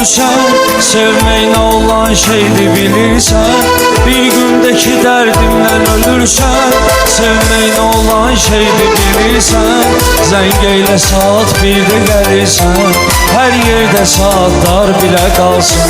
ölürsen, sevmekle olan şeydi bilirsen. Bir gündeki derdimden ölürsen, sevmekle olan şeydi bilirsen. Zengeyle saat birde gelirsen, her yerde saatler bile kalsın.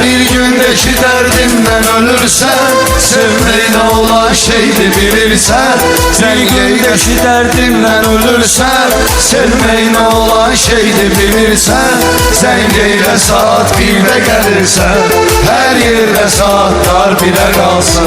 Bir gündeki derdimden ölürsen, sevmekle olan şeydi bilirsen. Bir gündeki derdimden ölürsen, Sevmekle olan şeydi bilirsen. Zengeyle saat birde gelirsen, her yerde saatler bile kalsın.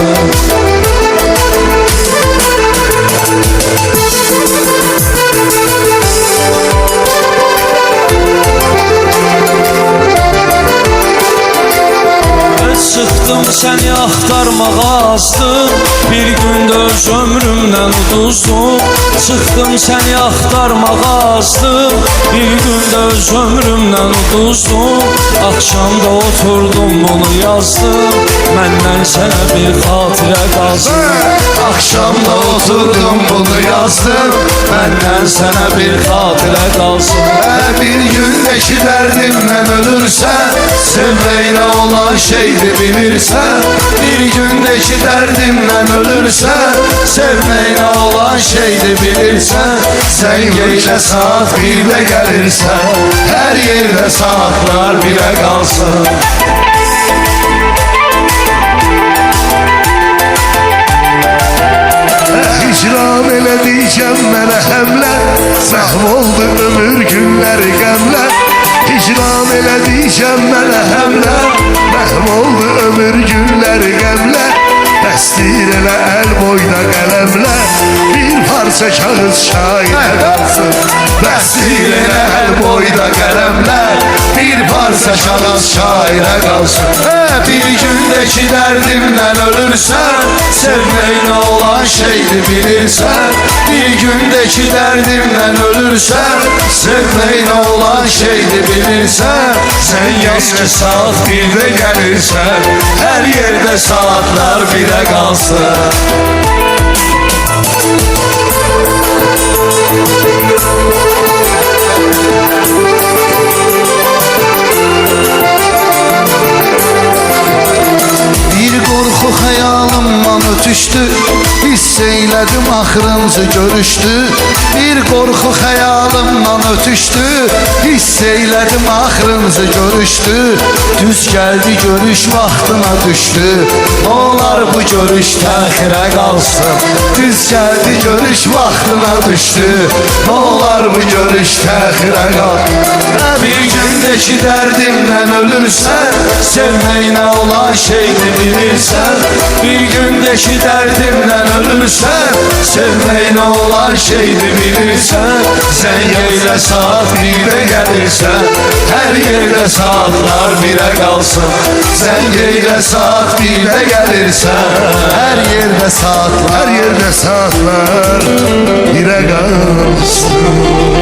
Çıxdım səni axtarmağa azdım, bir gündə öz ömrümdən uduzdum. Çıxdım səni axtarmağa azdım, bir gündə öz ömrümdən uduzdum. Axşamda oturdum bunu yazdım, məndən sənə bir xatirə qalsın. Akşamda oturdum bunu yazdım, Məndən sənə bir xatirə qalsın. bir gündeki derdimden ölürsen, sevmekle olan şeydi bilirsen. Bir gündeki derdimden ölürsen, sevmekle olan şeydi bilirsen. Zengeyle saat birde gelirsen, her yerde saatler bile kalsın. İcram elədikəm mənə həmlə, zəhm oldu ömür günləri qəmlə. İcram elədikəm mənə həmlə, məhm oldu ömür günləri qəmlə. Dəstir elə əl boyda qələmlə, bir parça kağız şairə qalsın. Dəstir elə əl boyda qələmlər, bir parça kağız şairə qalsın. Bir gündeki derdimden ölürsen, sevmekle olan şeydi bilirsen. Bir gündeki derdimden ölürsen, sevmekle olan şeydi bilirsen. Sen yaz ki saat birde gelirsen, her yerde saatler bire kalsın. Xəyalımdan ötüşdü, hiss eylədim axırıncı görüşdü. Bir qorxu xəyalımdan ötüşdü, hiss eylədim axırıncı görüşdü. Düz gəldi görüş vaxtına düşdü, olar bu görüş təxirə qalsın. Düz gəldi görüş vaxtına düşdü, olar bu görüş təxirə qalsın. Bir gündeki derdimden ölürsen, sevmekle olan şeydi bilirsen. Bir gündeki derdimden ölürsen, sevmekle olan şeydi bilirsen. Zengeyle saat birde gelirsen, her yerde saatler bire kalsın. Zengeyle saat birde gelirsen, her yerde saatler Her yerde saatler bire kalsın.